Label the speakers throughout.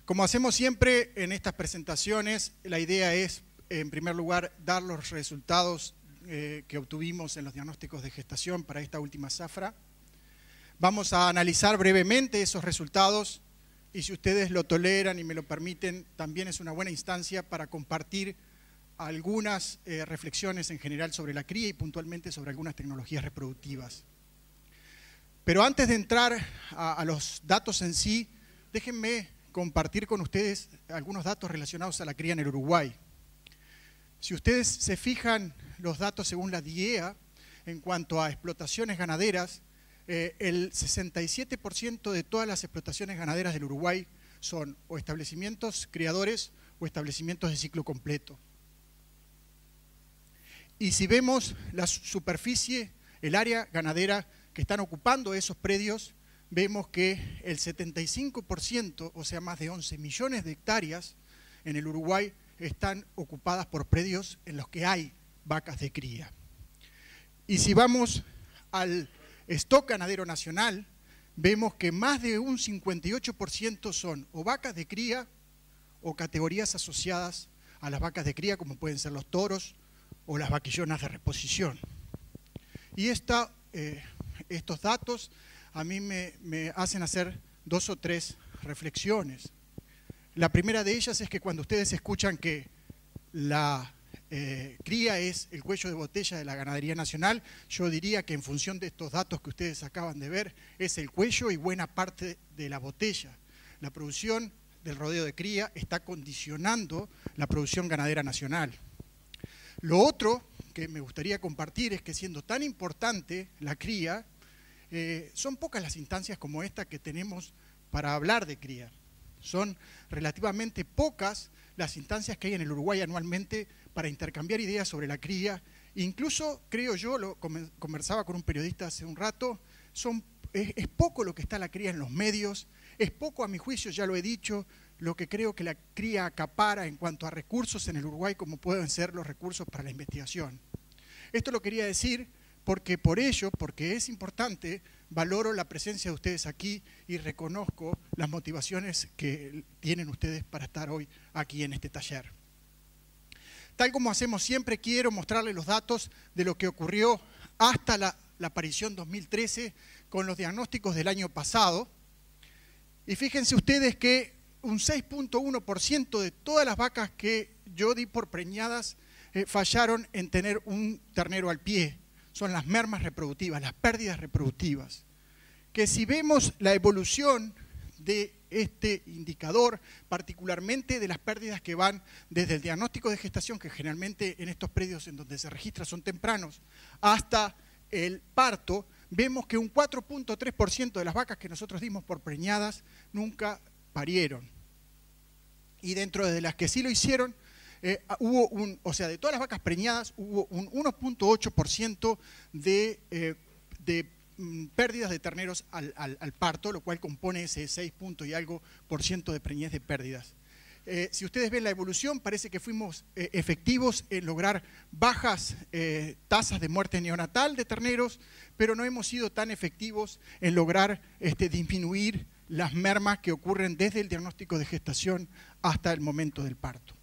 Speaker 1: Como hacemos siempre en estas presentaciones, la idea es, en primer lugar, dar los resultados que obtuvimos en los diagnósticos de gestación para esta última zafra. Vamos a analizar brevemente esos resultados y si ustedes lo toleran y me lo permiten, también es una buena instancia para compartir algunas reflexiones en general sobre la cría y puntualmente sobre algunas tecnologías reproductivas. Pero antes de entrar a los datos en sí, déjenme compartir con ustedes algunos datos relacionados a la cría en el Uruguay. Si ustedes se fijan los datos según la DIEA, en cuanto a explotaciones ganaderas, el 67% de todas las explotaciones ganaderas del Uruguay son o establecimientos criadores o establecimientos de ciclo completo. Y si vemos la superficie, el área ganadera que están ocupando esos predios, vemos que el 75%, o sea, más de 11 millones de hectáreas en el Uruguay, están ocupadas por predios en los que hay vacas de cría. Y si vamos al stock ganadero nacional, vemos que más de un 58% son o vacas de cría o categorías asociadas a las vacas de cría, como pueden ser los toros o las vaquillonas de reposición. Y estos datos a mí me hacen hacer dos o tres reflexiones. La primera de ellas es que cuando ustedes escuchan que la cría es el cuello de botella de la ganadería nacional, yo diría que en función de estos datos que ustedes acaban de ver, es el cuello y buena parte de la botella. La producción del rodeo de cría está condicionando la producción ganadera nacional. Lo otro que me gustaría compartir es que siendo tan importante la cría, son pocas las instancias como esta que tenemos para hablar de cría. Son relativamente pocas las instancias que hay en el Uruguay anualmente para intercambiar ideas sobre la cría. Incluso, creo yo, lo conversaba con un periodista hace un rato, es poco lo que está la cría en los medios, es poco, a mi juicio, ya lo he dicho, lo que creo que la cría acapara en cuanto a recursos en el Uruguay, como pueden ser los recursos para la investigación. Esto lo quería decir porque porque es importante, valoro la presencia de ustedes aquí y reconozco las motivaciones que tienen ustedes para estar hoy aquí en este taller. Tal como hacemos siempre, quiero mostrarles los datos de lo que ocurrió hasta la aparición 2013 con los diagnósticos del año pasado. Y fíjense ustedes que un 6.1% de todas las vacas que yo di por preñadas fallaron en tener un ternero al pie. Son las mermas reproductivas, las pérdidas reproductivas. Que si vemos la evolución de este indicador, particularmente de las pérdidas que van desde el diagnóstico de gestación, que generalmente en estos predios en donde se registra son tempranos, hasta el parto, vemos que un 4.3% de las vacas que nosotros dimos por preñadas nunca parieron. Y dentro de las que sí lo hicieron, o sea, de todas las vacas preñadas, hubo un 1.8% de pérdidas de terneros al parto, lo cual compone ese 6 y algo por ciento de preñez de pérdidas. Si ustedes ven la evolución, parece que fuimos efectivos en lograr bajas tasas de muerte neonatal de terneros, pero no hemos sido tan efectivos en lograr disminuir las mermas que ocurren desde el diagnóstico de gestación hasta el momento del parto.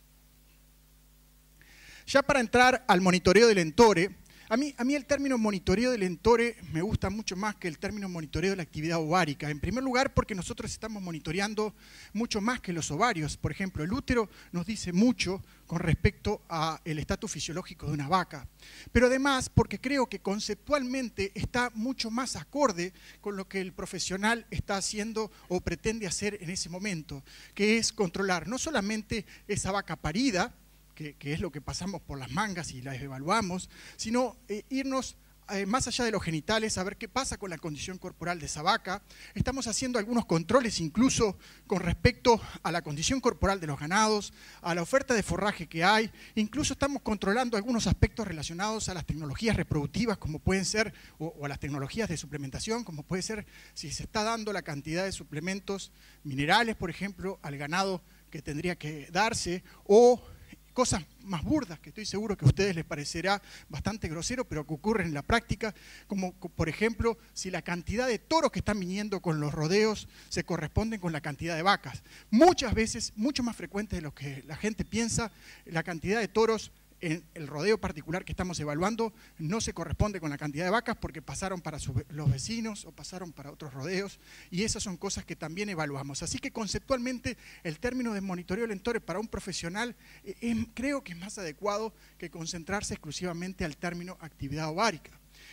Speaker 1: Ya para entrar al monitoreo del entore, a mí el término monitoreo del entore me gusta mucho más que el término monitoreo de la actividad ovárica. En primer lugar, porque nosotros estamos monitoreando mucho más que los ovarios. Por ejemplo, el útero nos dice mucho con respecto al estatus fisiológico de una vaca. Pero además, porque creo que conceptualmente está mucho más acorde con lo que el profesional está haciendo o pretende hacer en ese momento, que es controlar no solamente esa vaca parida, que es lo que pasamos por las mangas y las evaluamos, sino irnos más allá de los genitales, a ver qué pasa con la condición corporal de esa vaca. Estamos haciendo algunos controles incluso con respecto a la condición corporal de los ganados, a la oferta de forraje que hay, incluso estamos controlando algunos aspectos relacionados a las tecnologías reproductivas, como pueden ser, o a las tecnologías de suplementación, como puede ser si se está dando la cantidad de suplementos minerales, por ejemplo, al ganado que tendría que darse, o cosas más burdas que estoy seguro que a ustedes les parecerá bastante grosero, pero que ocurren en la práctica, como por ejemplo, si la cantidad de toros que están viniendo con los rodeos se corresponden con la cantidad de vacas. Muchas veces, mucho más frecuente de lo que la gente piensa, la cantidad de toros en el rodeo particular que estamos evaluando no se corresponde con la cantidad de vacas porque pasaron para los vecinos o pasaron para otros rodeos, y esas son cosas que también evaluamos. Así que conceptualmente el término de monitoreo de entores para un profesional creo que es más adecuado que concentrarse exclusivamente al término actividad ovárica.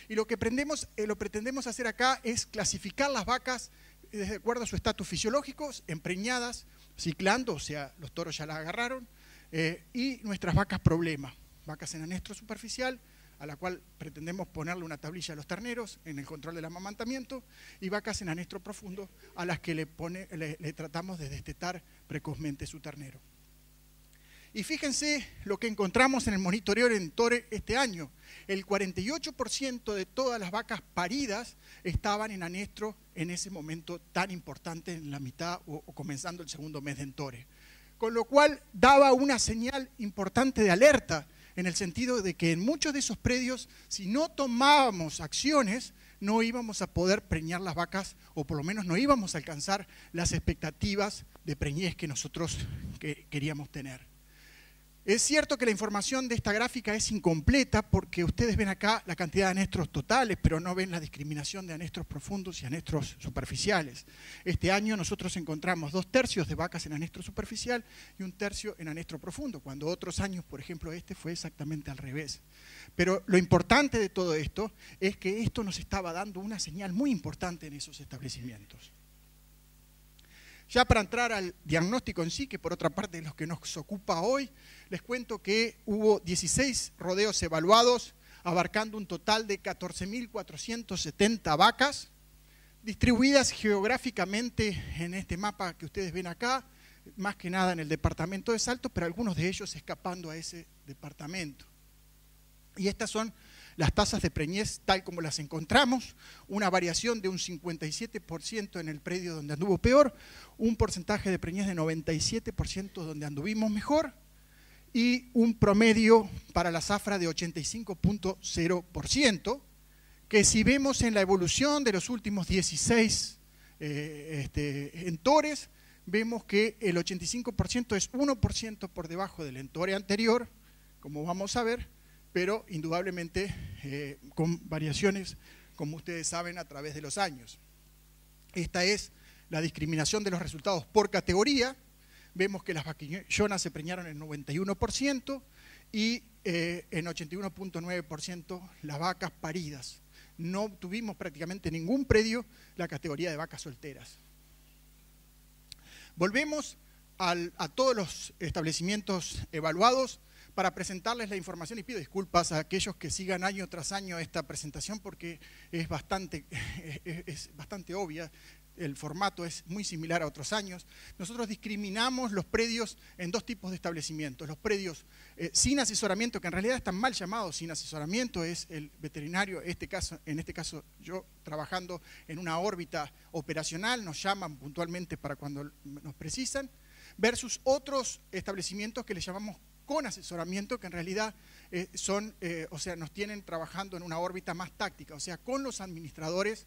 Speaker 1: Y lo que pretendemos hacer acá es clasificar las vacas de acuerdo a su estatus fisiológico, empreñadas, ciclando, o sea, los toros ya las agarraron, y nuestras vacas problema. Vacas en anestro superficial, a la cual pretendemos ponerle una tablilla a los terneros en el control del amamantamiento, y vacas en anestro profundo, a las que le tratamos de destetar precozmente su ternero. Y fíjense lo que encontramos en el monitoreo de entores este año. El 48% de todas las vacas paridas estaban en anestro en ese momento tan importante, en la mitad o comenzando el segundo mes de entores. Con lo cual daba una señal importante de alerta, en el sentido de que en muchos de esos predios, si no tomábamos acciones, no íbamos a poder preñar las vacas, o por lo menos no íbamos a alcanzar las expectativas de preñez que nosotros queríamos tener. Es cierto que la información de esta gráfica es incompleta porque ustedes ven acá la cantidad de anestros totales, pero no ven la discriminación de anestros profundos y anestros superficiales. Este año nosotros encontramos 2/3 de vacas en anestro superficial y 1/3 en anestro profundo, cuando otros años, por ejemplo, este fue exactamente al revés. Pero lo importante de todo esto es que esto nos estaba dando una señal muy importante en esos establecimientos. Ya para entrar al diagnóstico en sí, que por otra parte es lo que nos ocupa hoy, les cuento que hubo 16 rodeos evaluados, abarcando un total de 14.470 vacas, distribuidas geográficamente en este mapa que ustedes ven acá, más que nada en el departamento de Salto, pero algunos de ellos escapando a ese departamento. Y estas son las tasas de preñez tal como las encontramos, una variación de un 57% en el predio donde anduvo peor, un porcentaje de preñez de 97% donde anduvimos mejor, y un promedio para la zafra de 85.0%, que si vemos en la evolución de los últimos 16 entores, vemos que el 85% es 1% por debajo del entore anterior, como vamos a ver, pero indudablemente con variaciones, como ustedes saben, a través de los años. Esta es la discriminación de los resultados por categoría. Vemos que las vaquillonas se preñaron en 91% y en 81.9% las vacas paridas. No tuvimos prácticamente ningún predio la categoría de vacas solteras. Volvemos a todos los establecimientos evaluados para presentarles la información, y pido disculpas a aquellos que sigan año tras año esta presentación porque es bastante obvia. El formato es muy similar a otros años. Nosotros discriminamos los predios en dos tipos de establecimientos. Los predios sin asesoramiento, que en realidad están mal llamados sin asesoramiento, es el veterinario, en este caso yo trabajando en una órbita operacional, nos llaman puntualmente para cuando nos precisan, versus otros establecimientos que les llamamos con asesoramiento, que en realidad nos tienen trabajando en una órbita más táctica, o sea, con los administradores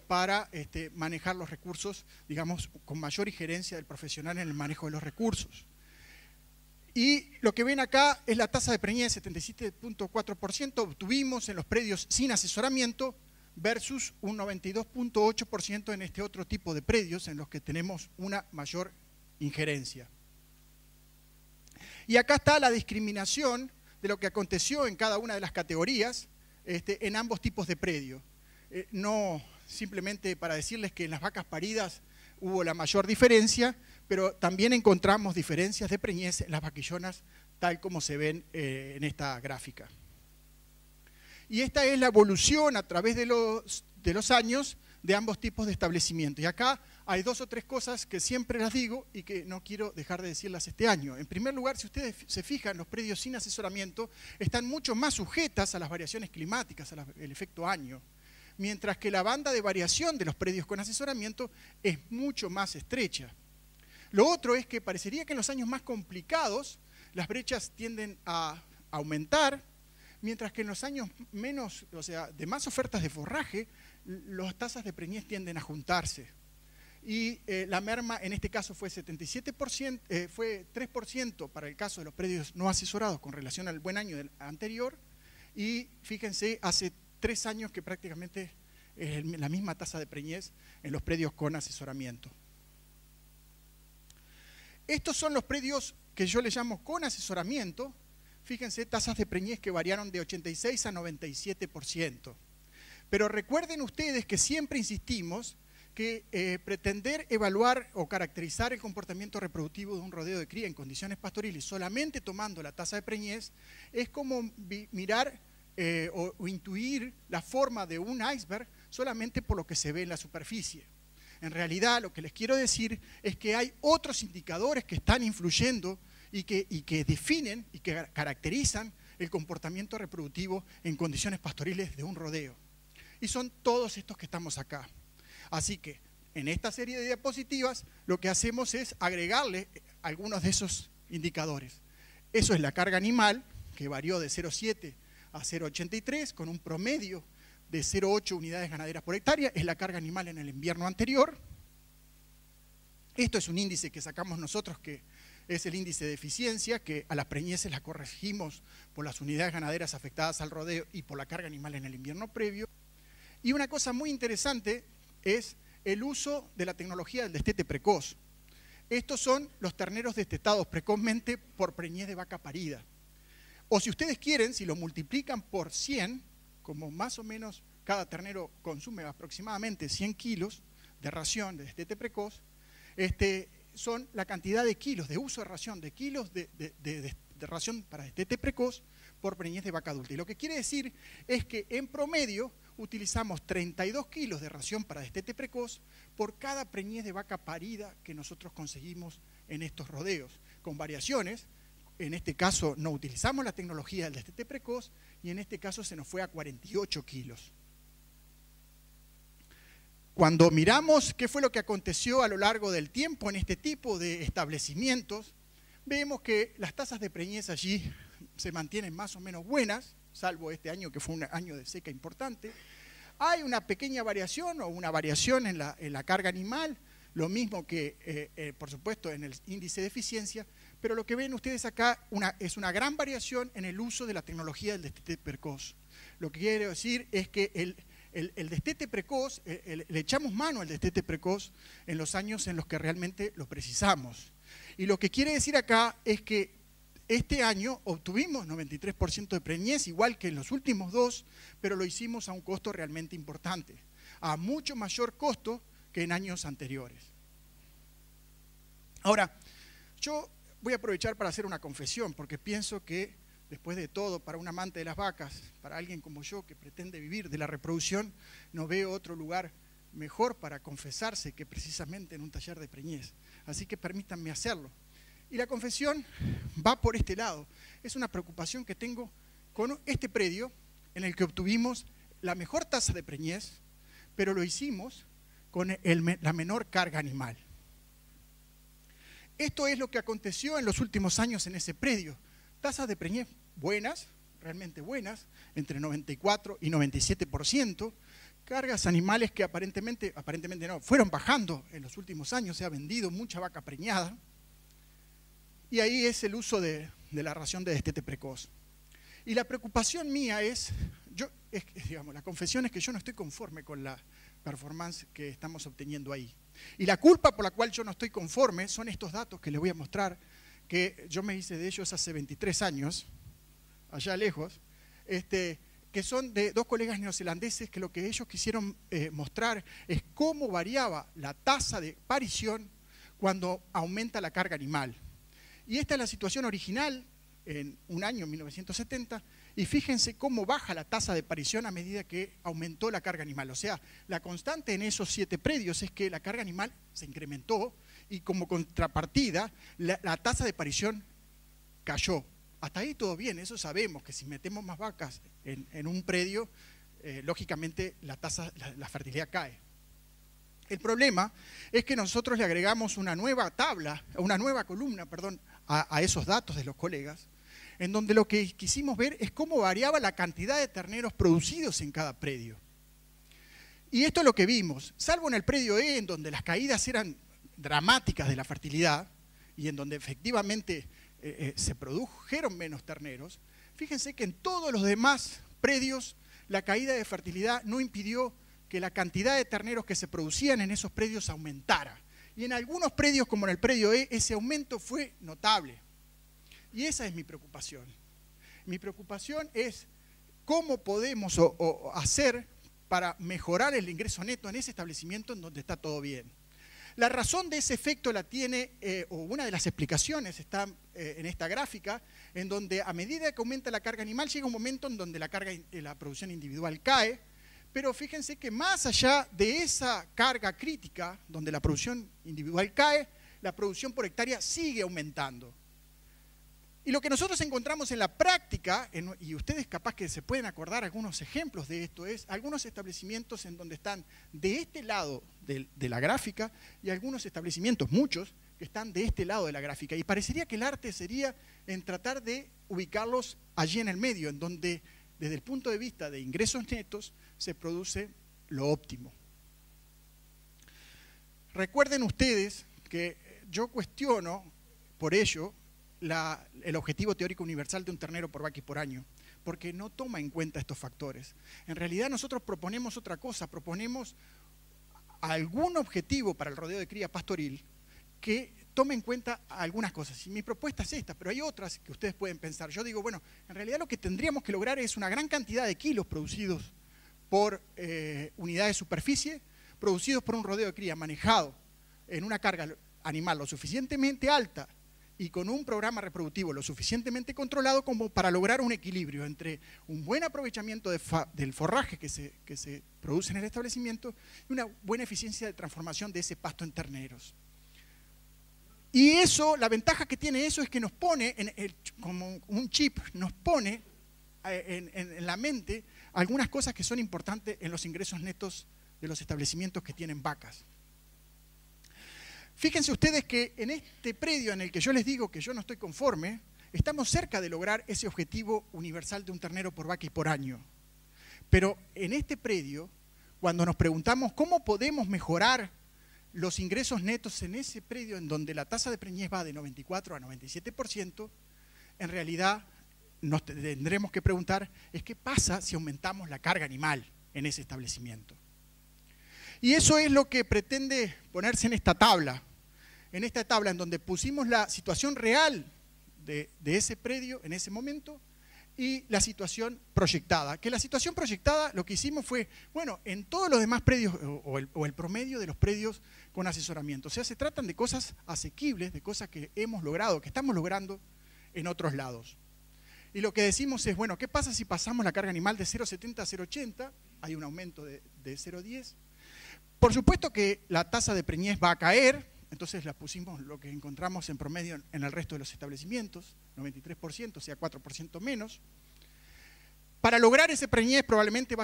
Speaker 1: para manejar los recursos, digamos, con mayor injerencia del profesional en el manejo de los recursos. Y lo que ven acá es la tasa de preñez, 77.4% obtuvimos en los predios sin asesoramiento versus un 92.8% en este otro tipo de predios en los que tenemos una mayor injerencia. Y acá está la discriminación de lo que aconteció en cada una de las categorías en ambos tipos de predio. No simplemente para decirles que en las vacas paridas hubo la mayor diferencia, pero también encontramos diferencias de preñez en las vaquillonas, tal como se ven en esta gráfica. Y esta es la evolución a través de los años de ambos tipos de establecimientos. Y acá hay dos o tres cosas que siempre las digo y que no quiero dejar de decirlas este año. En primer lugar, si ustedes se fijan, los predios sin asesoramiento están mucho más sujetas a las variaciones climáticas, al efecto año, mientras que la banda de variación de los predios con asesoramiento es mucho más estrecha. Lo otro es que parecería que en los años más complicados las brechas tienden a aumentar, mientras que en los años menos, o sea, de más ofertas de forraje, las tasas de preñez tienden a juntarse. Y la merma en este caso fue 77%, fue 3% para el caso de los predios no asesorados con relación al buen año anterior, y fíjense, hace 3 años que prácticamente es la misma tasa de preñez en los predios con asesoramiento. Estos son los predios que yo les llamo con asesoramiento. Fíjense, tasas de preñez que variaron de 86 a 97%. Pero recuerden ustedes que siempre insistimos que pretender evaluar o caracterizar el comportamiento reproductivo de un rodeo de cría en condiciones pastoriles solamente tomando la tasa de preñez es como mirar o intuir la forma de un iceberg solamente por lo que se ve en la superficie. En realidad, lo que les quiero decir es que hay otros indicadores que están influyendo y que definen y que caracterizan el comportamiento reproductivo en condiciones pastoriles de un rodeo. Y son todos estos que estamos acá. Así que en esta serie de diapositivas lo que hacemos es agregarle algunos de esos indicadores. Eso es la carga animal, que varió de 0,7 a 0,83 con un promedio de 0,8 unidades ganaderas por hectárea. Es la carga animal en el invierno anterior. Esto es un índice que sacamos nosotros, que es el índice de eficiencia, que a las preñeces las corregimos por las unidades ganaderas afectadas al rodeo y por la carga animal en el invierno previo. Y una cosa muy interesante es el uso de la tecnología del destete precoz. Estos son los terneros destetados precozmente por preñez de vaca parida. O si ustedes quieren, si lo multiplican por 100, como más o menos cada ternero consume aproximadamente 100 kilos de ración de destete precoz, son la cantidad de kilos de uso de ración, de kilos de ración para destete precoz por preñez de vaca adulta. Y lo que quiere decir es que en promedio utilizamos 32 kilos de ración para destete precoz por cada preñez de vaca parida que nosotros conseguimos en estos rodeos, con variaciones. En este caso no utilizamos la tecnología del destete precoz y en este caso se nos fue a 48 kilos. Cuando miramos qué fue lo que aconteció a lo largo del tiempo en este tipo de establecimientos, vemos que las tasas de preñez allí se mantienen más o menos buenas, salvo este año que fue un año de seca importante. Hay una pequeña variación o una variación en la carga animal, lo mismo que, por supuesto, en el índice de eficiencia, pero lo que ven ustedes acá es una gran variación en el uso de la tecnología del destete precoz. Lo que quiero decir es que el destete precoz, le echamos mano al destete precoz en los años en los que realmente lo precisamos. Y lo que quiere decir acá es que este año obtuvimos 93% de preñez, igual que en los últimos 2, pero lo hicimos a un costo realmente importante, a mucho mayor costo que en años anteriores. Ahora, yo voy a aprovechar para hacer una confesión, porque pienso que, después de todo, para un amante de las vacas, para alguien como yo que pretende vivir de la reproducción, no veo otro lugar mejor para confesarse que precisamente en un taller de preñez. Así que permítanme hacerlo. Y la confesión va por este lado. Es una preocupación que tengo con este predio en el que obtuvimos la mejor tasa de preñez, pero lo hicimos con la menor carga animal. Esto es lo que aconteció en los últimos años en ese predio. Tasas de preñez buenas, realmente buenas, entre 94 y 97%. Cargas animales que aparentemente no, fueron bajando en los últimos años. Se ha vendido mucha vaca preñada. Y ahí es el uso de la ración de destete precoz. Y la preocupación mía digamos, la confesión es que yo no estoy conforme con la performance que estamos obteniendo ahí. Y la culpa por la cual yo no estoy conforme son estos datos que les voy a mostrar, que yo me hice de ellos hace 23 años, allá lejos, que son de 2 colegas neozelandeses, que lo que ellos quisieron mostrar es cómo variaba la tasa de parición cuando aumenta la carga animal. Y esta es la situación original en un año, 1970, y fíjense cómo baja la tasa de parición a medida que aumentó la carga animal. O sea, la constante en esos 7 predios es que la carga animal se incrementó y como contrapartida la tasa de parición cayó. Hasta ahí todo bien, eso sabemos, que si metemos más vacas en un predio, lógicamente la fertilidad cae. El problema es que nosotros le agregamos una nueva columna a esos datos de los colegas, en donde lo que quisimos ver es cómo variaba la cantidad de terneros producidos en cada predio. Y esto es lo que vimos, salvo en el predio E, en donde las caídas eran dramáticas de la fertilidad y en donde efectivamente se produjeron menos terneros. Fíjense que en todos los demás predios la caída de fertilidad no impidió que la cantidad de terneros que se producían en esos predios aumentara. Y en algunos predios, como en el predio E, ese aumento fue notable. Y esa es mi preocupación. Mi preocupación es cómo podemos hacer para mejorar el ingreso neto en ese establecimiento en donde está todo bien. La razón de ese efecto la tiene, o una de las explicaciones está en esta gráfica, en donde a medida que aumenta la carga animal, llega un momento en donde la producción individual cae, pero fíjense que más allá de esa carga crítica, donde la producción individual cae, la producción por hectárea sigue aumentando. Y lo que nosotros encontramos en la práctica, y ustedes capaz que se pueden acordar algunos ejemplos de esto, es algunos establecimientos en donde están de este lado de la gráfica y algunos establecimientos, muchos, que están de este lado de la gráfica. Y parecería que el arte sería en tratar de ubicarlos allí en el medio, en donde desde el punto de vista de ingresos netos se produce lo óptimo. Recuerden ustedes que yo cuestiono, por ello, el objetivo teórico universal de un ternero por vaca y por año, porque no toma en cuenta estos factores. En realidad nosotros proponemos otra cosa, proponemos algún objetivo para el rodeo de cría pastoril que tome en cuenta algunas cosas. Y mi propuesta es esta, pero hay otras que ustedes pueden pensar. Yo digo, bueno, en realidad lo que tendríamos que lograr es una gran cantidad de kilos producidos por unidad de superficie, producidos por un rodeo de cría manejado en una carga animal lo suficientemente alta y con un programa reproductivo lo suficientemente controlado como para lograr un equilibrio entre un buen aprovechamiento del forraje que se produce en el establecimiento y una buena eficiencia de transformación de ese pasto en terneros. Y eso, la ventaja que tiene eso es que nos pone, como un chip, nos pone en la mente algunas cosas que son importantes en los ingresos netos de los establecimientos que tienen vacas. Fíjense ustedes que en este predio en el que yo les digo que yo no estoy conforme, estamos cerca de lograr ese objetivo universal de un ternero por vaca y por año. Pero en este predio, cuando nos preguntamos cómo podemos mejorar los ingresos netos en ese predio en donde la tasa de preñez va de 94 a 97%, en realidad nos tendremos que preguntar es qué pasa si aumentamos la carga animal en ese establecimiento. Y eso es lo que pretende ponerse en esta tabla en donde pusimos la situación real de ese predio en ese momento y la situación proyectada. Que la situación proyectada lo que hicimos fue, bueno, en todos los demás predios o el promedio de los predios con asesoramiento. O sea, se tratan de cosas asequibles, de cosas que hemos logrado, que estamos logrando en otros lados. Y lo que decimos es, bueno, ¿qué pasa si pasamos la carga animal de 0,70 a 0,80? Hay un aumento de 0,10. Por supuesto que la tasa de preñez va a caer, entonces la pusimos lo que encontramos en promedio en el resto de los establecimientos, 93%, o sea 4% menos. Para lograr ese preñez probablemente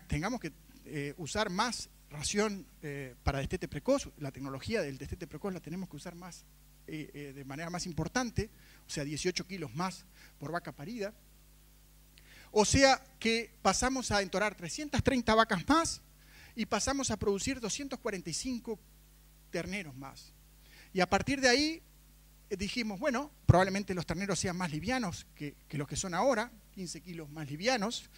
Speaker 1: tengamos que usar más ración para destete precoz, la tecnología del destete precoz la tenemos que usar más de manera más importante, o sea 18 kilos más por vaca parida. O sea que pasamos a entorar 330 vacas más, y pasamos a producir 245 terneros más. Y a partir de ahí dijimos, bueno, probablemente los terneros sean más livianos que los que son ahora, 15 kilos más livianos,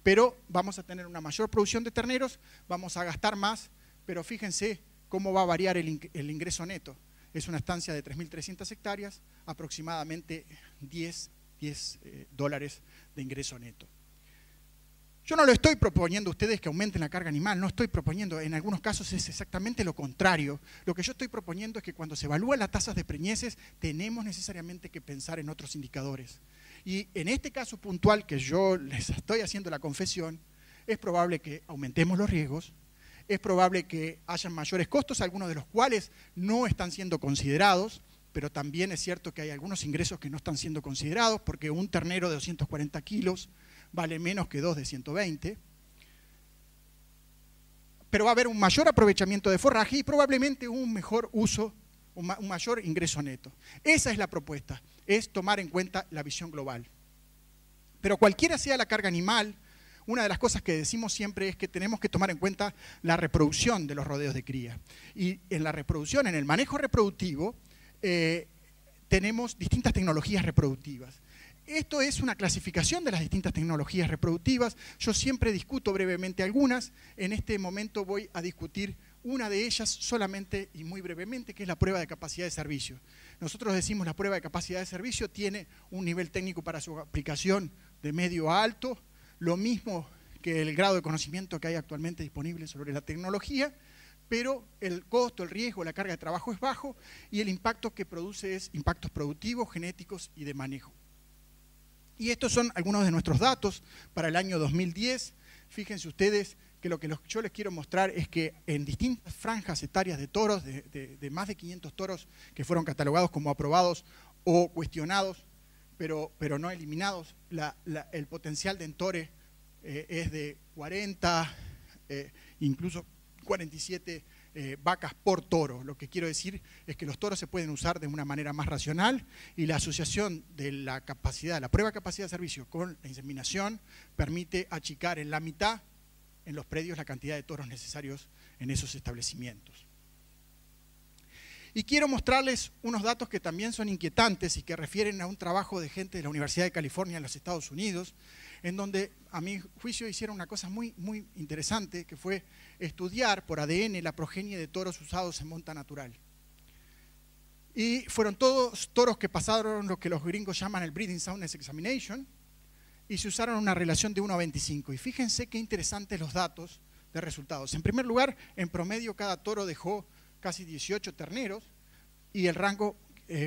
Speaker 1: pero vamos a tener una mayor producción de terneros, vamos a gastar más, pero fíjense cómo va a variar el ingreso neto. Es una estancia de 3.300 hectáreas, aproximadamente $10 de ingreso neto. Yo no lo estoy proponiendo a ustedes que aumenten la carga animal, no estoy proponiendo, en algunos casos es exactamente lo contrario. Lo que yo estoy proponiendo es que cuando se evalúan las tasas de preñeces, tenemos necesariamente que pensar en otros indicadores. Y en este caso puntual que yo les estoy haciendo la confesión, es probable que aumentemos los riesgos, es probable que hayan mayores costos, algunos de los cuales no están siendo considerados, pero también es cierto que hay algunos ingresos que no están siendo considerados, porque un ternero de 240 kilos vale menos que 2 de 120, pero va a haber un mayor aprovechamiento de forraje y probablemente un mejor uso un mayor ingreso neto. Esa es la propuesta, es tomar en cuenta la visión global. Pero cualquiera sea la carga animal, una de las cosas que decimos siempre es que tenemos que tomar en cuenta la reproducción de los rodeos de cría. Y en la reproducción, en el manejo reproductivo, tenemos distintas tecnologías reproductivas. Esto es una clasificación de las distintas tecnologías reproductivas. Yo siempre discuto brevemente algunas. En este momento voy a discutir una de ellas solamente y muy brevemente, que es la prueba de capacidad de servicio. Nosotros decimos la prueba de capacidad de servicio tiene un nivel técnico para su aplicación de medio a alto, lo mismo que el grado de conocimiento que hay actualmente disponible sobre la tecnología, pero el costo, el riesgo, la carga de trabajo es bajo y el impacto que produce es impactos productivos, genéticos y de manejo. Y estos son algunos de nuestros datos para el año 2010. Fíjense ustedes que lo que yo les quiero mostrar es que en distintas franjas etarias de toros, de más de 500 toros que fueron catalogados como aprobados o cuestionados, pero no eliminados, el potencial de entore es de 40, incluso 47 vacas por toro. Lo que quiero decir es que los toros se pueden usar de una manera más racional y la asociación de la capacidad, la prueba de capacidad de servicio con la inseminación permite achicar en la mitad en los predios la cantidad de toros necesarios en esos establecimientos. Y quiero mostrarles unos datos que también son inquietantes y que refieren a un trabajo de gente de la Universidad de California en los Estados Unidos, en donde a mi juicio hicieron una cosa muy interesante, que fue estudiar por ADN la progenie de toros usados en monta natural. Y fueron todos toros que pasaron lo que los gringos llaman el Breeding Soundness Examination, y se usaron una relación de 1 a 25. Y fíjense qué interesantes los datos de resultados. En primer lugar, en promedio cada toro dejó casi 18 terneros y el rango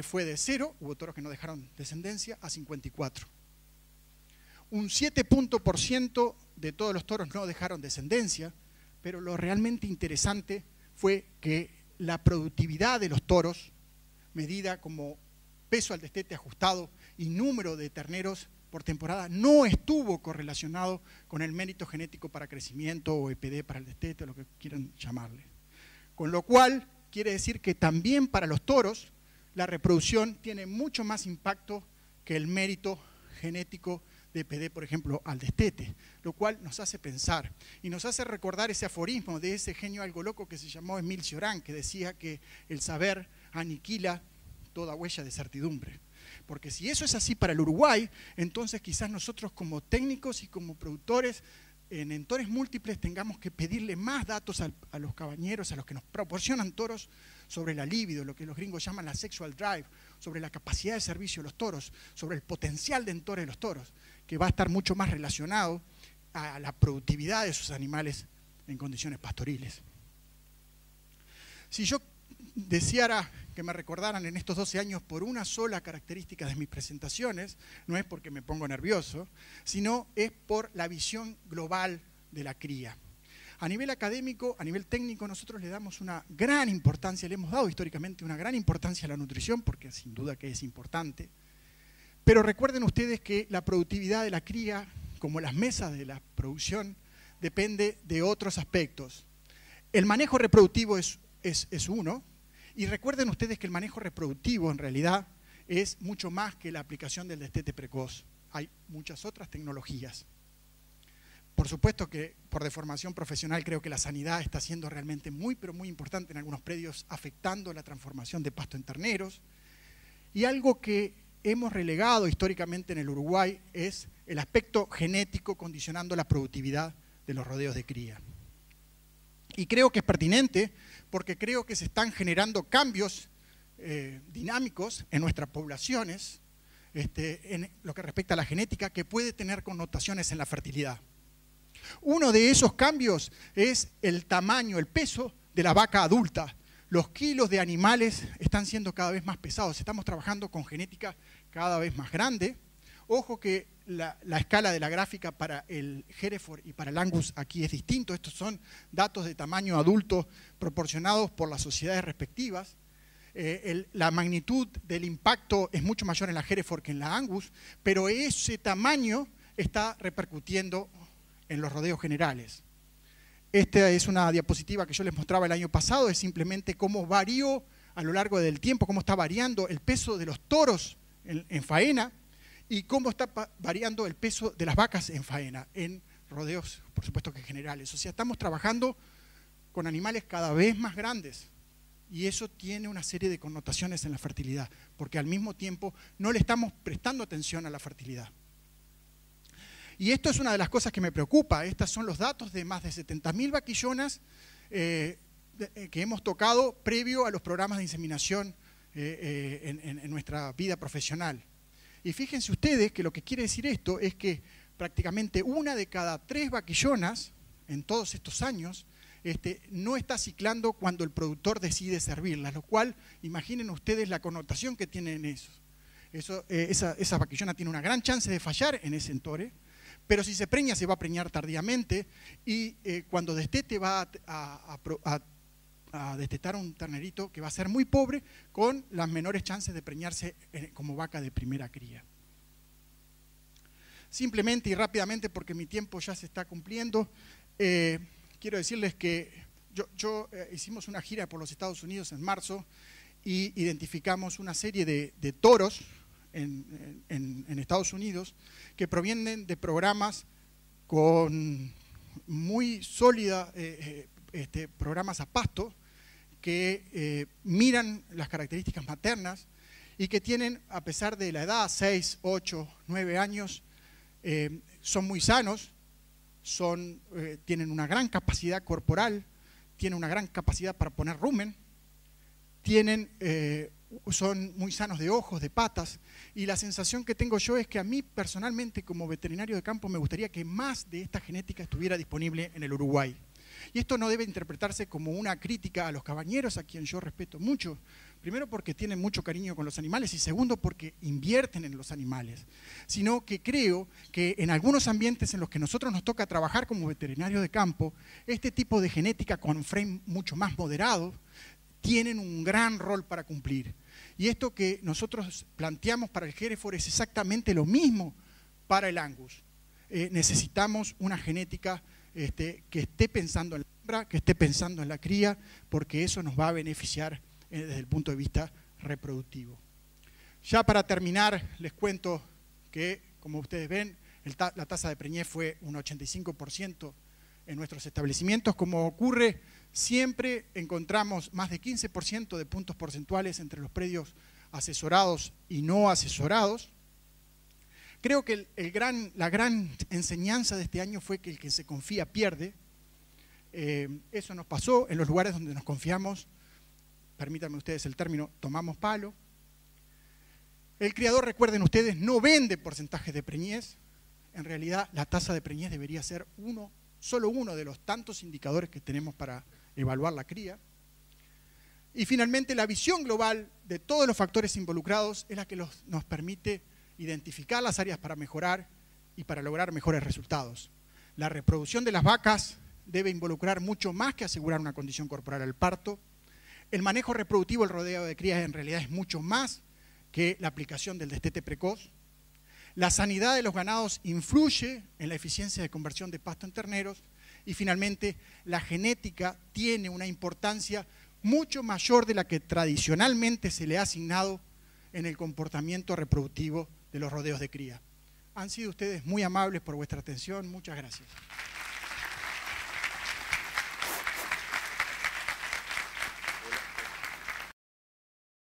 Speaker 1: fue de 0, hubo toros que no dejaron descendencia, a 54. Un 7% de todos los toros no dejaron descendencia, pero lo realmente interesante fue que la productividad de los toros, medida como peso al destete ajustado y número de terneros por temporada, no estuvo correlacionado con el mérito genético para crecimiento o EPD para el destete, o lo que quieran llamarle. Con lo cual, quiere decir que también para los toros, la reproducción tiene mucho más impacto que el mérito genético de EPD, por ejemplo, al destete, lo cual nos hace pensar y nos hace recordar ese aforismo de ese genio algo loco que se llamó Émile Cioran, que decía que el saber aniquila toda huella de certidumbre. Porque si eso es así para el Uruguay, entonces quizás nosotros como técnicos y como productores en entores múltiples tengamos que pedirle más datos a los cabañeros, a los que nos proporcionan toros, sobre la libido, lo que los gringos llaman la sexual drive, sobre la capacidad de servicio de los toros, sobre el potencial de entore de los toros, que va a estar mucho más relacionado a la productividad de esos animales en condiciones pastoriles. Si yo deseara que me recordaran en estos 12 años por una sola característica de mis presentaciones, no es porque me pongo nervioso, sino es por la visión global de la cría. A nivel académico, a nivel técnico, nosotros le damos una gran importancia, le hemos dado históricamente una gran importancia a la nutrición, porque sin duda que es importante, pero recuerden ustedes que la productividad de la cría, como las mesas de la producción, depende de otros aspectos. El manejo reproductivo es uno, y recuerden ustedes que el manejo reproductivo en realidad es mucho más que la aplicación del destete precoz. Hay muchas otras tecnologías. Por supuesto que por deformación profesional creo que la sanidad está siendo realmente pero muy importante en algunos predios, afectando la transformación de pasto en terneros. Y algo que hemos relegado históricamente en el Uruguay es el aspecto genético condicionando la productividad de los rodeos de cría. Y creo que es pertinente porque creo que se están generando cambios dinámicos en nuestras poblaciones en lo que respecta a la genética, que puede tener connotaciones en la fertilidad. Uno de esos cambios es el tamaño, el peso de la vaca adulta. Los kilos de animales están siendo cada vez más pesados. Estamos trabajando con genética cada vez más grande. Ojo que la escala de la gráfica para el Hereford y para el Angus aquí es distinto. Estos son datos de tamaño adulto proporcionados por las sociedades respectivas. La magnitud del impacto es mucho mayor en la Hereford que en la Angus, pero ese tamaño está repercutiendo en los rodeos generales. Esta es una diapositiva que yo les mostraba el año pasado, es simplemente cómo varió a lo largo del tiempo, cómo está variando el peso de los toros en faena y cómo está variando el peso de las vacas en faena, en rodeos, por supuesto que generales. O sea, estamos trabajando con animales cada vez más grandes y eso tiene una serie de connotaciones en la fertilidad, porque al mismo tiempo no le estamos prestando atención a la fertilidad. Y esto es una de las cosas que me preocupa. Estos son los datos de más de 70.000 vaquillonas que hemos tocado previo a los programas de inseminación en nuestra vida profesional. Y fíjense ustedes que lo que quiere decir esto es que prácticamente 1 de cada 3 vaquillonas en todos estos años no está ciclando cuando el productor decide servirlas, lo cual, imaginen ustedes la connotación que tienen eso. Esa vaquillona tiene una gran chance de fallar en ese entore, pero si se preña se va a preñar tardíamente y cuando destete va a destetar un ternerito que va a ser muy pobre con las menores chances de preñarse como vaca de primera cría. Simplemente y rápidamente, porque mi tiempo ya se está cumpliendo, quiero decirles que hicimos una gira por los Estados Unidos en marzo y identificamos una serie de toros en Estados Unidos que provienen de programas con muy sólida, programas a pasto, que miran las características maternas y que tienen, a pesar de la edad, 6, 8, 9 años, son muy sanos, tienen una gran capacidad corporal, tienen una gran capacidad para poner rumen, son muy sanos de ojos, de patas, y la sensación que tengo yo es que a mí personalmente como veterinario de campo me gustaría que más de esta genética estuviera disponible en el Uruguay. Y esto no debe interpretarse como una crítica a los cabañeros, a quien yo respeto mucho, primero porque tienen mucho cariño con los animales y segundo porque invierten en los animales, sino que creo que en algunos ambientes en los que nosotros nos toca trabajar como veterinarios de campo, este tipo de genética con frame mucho más moderado, tienen un gran rol para cumplir. Y esto que nosotros planteamos para el Hereford es exactamente lo mismo para el Angus. Necesitamos una genética que esté pensando en la hembra, que esté pensando en la cría, porque eso nos va a beneficiar desde el punto de vista reproductivo. Ya para terminar, les cuento que, como ustedes ven, la tasa de preñez fue un 85% en nuestros establecimientos. Como ocurre, siempre encontramos más de 15% de puntos porcentuales entre los predios asesorados y no asesorados. Creo que la gran enseñanza de este año fue que el que se confía pierde. Eso nos pasó en los lugares donde nos confiamos. Permítanme ustedes el término, tomamos palo. El criador, recuerden ustedes, no vende porcentajes de preñez. En realidad, la tasa de preñez debería ser solo uno de los tantos indicadores que tenemos para evaluar la cría. Y finalmente, la visión global de todos los factores involucrados es la que nos permite identificar las áreas para mejorar y para lograr mejores resultados. La reproducción de las vacas debe involucrar mucho más que asegurar una condición corporal al parto. El manejo reproductivo, el rodeo de crías, en realidad es mucho más que la aplicación del destete precoz. La sanidad de los ganados influye en la eficiencia de conversión de pasto en terneros. Y finalmente, la genética tiene una importancia mucho mayor de la que tradicionalmente se le ha asignado en el comportamiento reproductivo de los rodeos de cría. Han sido ustedes muy amables por vuestra atención. Muchas gracias.